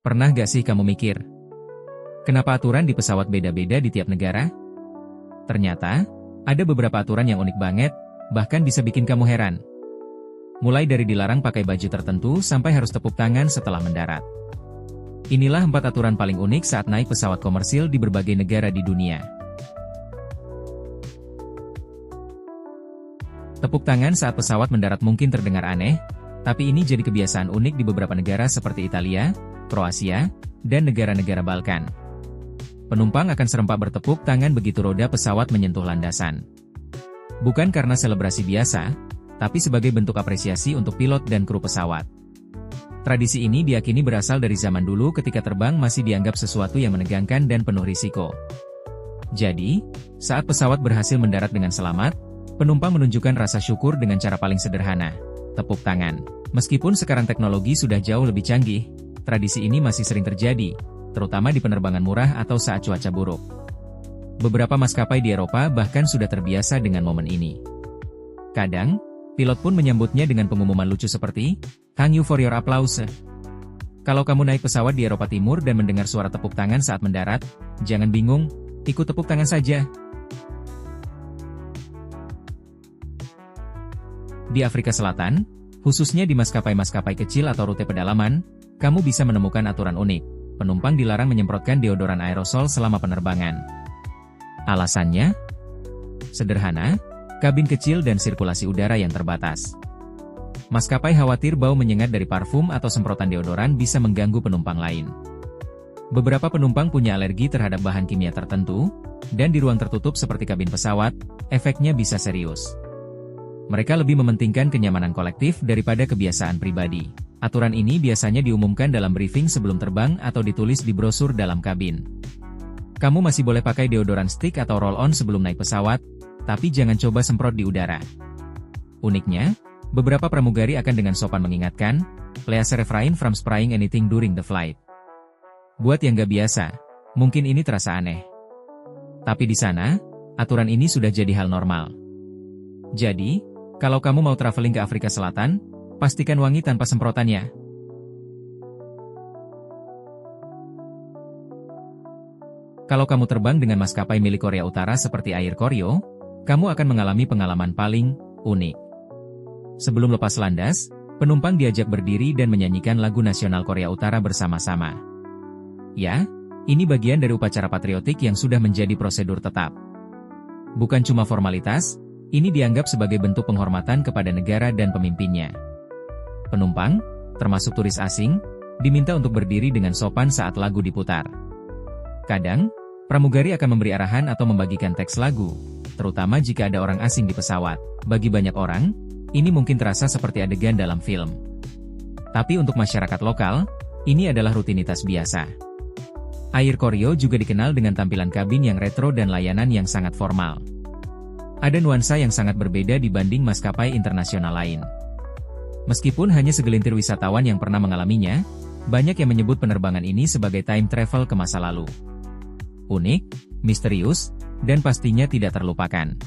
Pernah gak sih kamu mikir, kenapa aturan di pesawat beda-beda di tiap negara? Ternyata, ada beberapa aturan yang unik banget, bahkan bisa bikin kamu heran. Mulai dari dilarang pakai baju tertentu sampai harus tepuk tangan setelah mendarat. Inilah 4 aturan paling unik saat naik pesawat komersil di berbagai negara di dunia. Tepuk tangan saat pesawat mendarat mungkin terdengar aneh, tapi ini jadi kebiasaan unik di beberapa negara seperti Italia, Kroasia, dan negara-negara Balkan. Penumpang akan serempak bertepuk tangan begitu roda pesawat menyentuh landasan. Bukan karena selebrasi biasa, tapi sebagai bentuk apresiasi untuk pilot dan kru pesawat. Tradisi ini diyakini berasal dari zaman dulu ketika terbang masih dianggap sesuatu yang menegangkan dan penuh risiko. Jadi, saat pesawat berhasil mendarat dengan selamat, penumpang menunjukkan rasa syukur dengan cara paling sederhana, tepuk tangan. Meskipun sekarang teknologi sudah jauh lebih canggih, tradisi ini masih sering terjadi, terutama di penerbangan murah atau saat cuaca buruk. Beberapa maskapai di Eropa bahkan sudah terbiasa dengan momen ini. Kadang, pilot pun menyambutnya dengan pengumuman lucu seperti, "Thank you for your applause." Kalau kamu naik pesawat di Eropa Timur dan mendengar suara tepuk tangan saat mendarat, jangan bingung, ikut tepuk tangan saja. Di Afrika Selatan, khususnya di maskapai-maskapai kecil atau rute pedalaman, kamu bisa menemukan aturan unik. Penumpang dilarang menyemprotkan deodoran aerosol selama penerbangan. Alasannya? Sederhana, kabin kecil dan sirkulasi udara yang terbatas. Maskapai khawatir bau menyengat dari parfum atau semprotan deodoran bisa mengganggu penumpang lain. Beberapa penumpang punya alergi terhadap bahan kimia tertentu, dan di ruang tertutup seperti kabin pesawat, efeknya bisa serius. Mereka lebih mementingkan kenyamanan kolektif daripada kebiasaan pribadi. Aturan ini biasanya diumumkan dalam briefing sebelum terbang atau ditulis di brosur dalam kabin. Kamu masih boleh pakai deodoran stick atau roll-on sebelum naik pesawat, tapi jangan coba semprot di udara. Uniknya, beberapa pramugari akan dengan sopan mengingatkan, "Please refrain from spraying anything during the flight." Buat yang gak biasa, mungkin ini terasa aneh. Tapi di sana, aturan ini sudah jadi hal normal. Jadi, kalau kamu mau traveling ke Afrika Selatan, pastikan wangi tanpa semprotannya. Kalau kamu terbang dengan maskapai milik Korea Utara seperti Air Koryo, kamu akan mengalami pengalaman paling unik. Sebelum lepas landas, penumpang diajak berdiri dan menyanyikan lagu nasional Korea Utara bersama-sama. Ya, ini bagian dari upacara patriotik yang sudah menjadi prosedur tetap. Bukan cuma formalitas, ini dianggap sebagai bentuk penghormatan kepada negara dan pemimpinnya. Penumpang, termasuk turis asing, diminta untuk berdiri dengan sopan saat lagu diputar. Kadang, pramugari akan memberi arahan atau membagikan teks lagu, terutama jika ada orang asing di pesawat. Bagi banyak orang, ini mungkin terasa seperti adegan dalam film. Tapi untuk masyarakat lokal, ini adalah rutinitas biasa. Air Koryo juga dikenal dengan tampilan kabin yang retro dan layanan yang sangat formal. Ada nuansa yang sangat berbeda dibanding maskapai internasional lain. Meskipun hanya segelintir wisatawan yang pernah mengalaminya, banyak yang menyebut penerbangan ini sebagai time travel ke masa lalu. Unik, misterius, dan pastinya tidak terlupakan.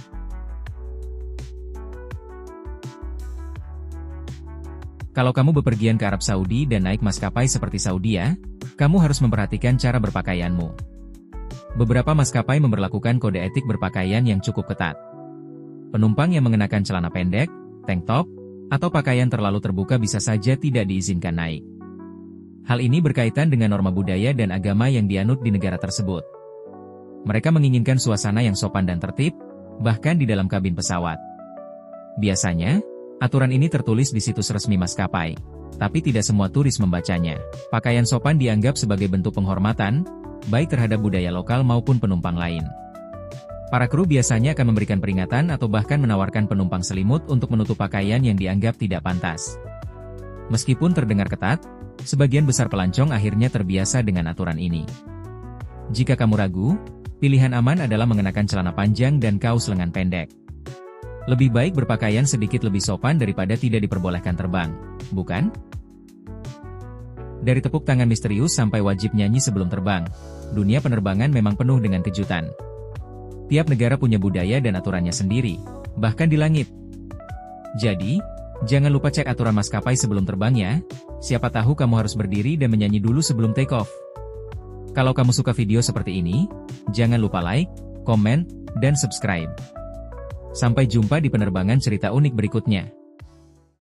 Kalau kamu bepergian ke Arab Saudi dan naik maskapai seperti Saudia, kamu harus memperhatikan cara berpakaianmu. Beberapa maskapai memberlakukan kode etik berpakaian yang cukup ketat. Penumpang yang mengenakan celana pendek, tank top, atau pakaian terlalu terbuka bisa saja tidak diizinkan naik. Hal ini berkaitan dengan norma budaya dan agama yang dianut di negara tersebut. Mereka menginginkan suasana yang sopan dan tertib, bahkan di dalam kabin pesawat. Biasanya, aturan ini tertulis di situs resmi maskapai, tapi tidak semua turis membacanya. Pakaian sopan dianggap sebagai bentuk penghormatan, baik terhadap budaya lokal maupun penumpang lain. Para kru biasanya akan memberikan peringatan atau bahkan menawarkan penumpang selimut untuk menutup pakaian yang dianggap tidak pantas. Meskipun terdengar ketat, sebagian besar pelancong akhirnya terbiasa dengan aturan ini. Jika kamu ragu, pilihan aman adalah mengenakan celana panjang dan kaos lengan pendek. Lebih baik berpakaian sedikit lebih sopan daripada tidak diperbolehkan terbang, bukan? Dari tepuk tangan misterius sampai wajib nyanyi sebelum terbang, dunia penerbangan memang penuh dengan kejutan. Tiap negara punya budaya dan aturannya sendiri, bahkan di langit. Jadi, jangan lupa cek aturan maskapai sebelum terbang ya. Siapa tahu kamu harus berdiri dan menyanyi dulu sebelum take off. Kalau kamu suka video seperti ini, jangan lupa like, komen, dan subscribe. Sampai jumpa di penerbangan cerita unik berikutnya.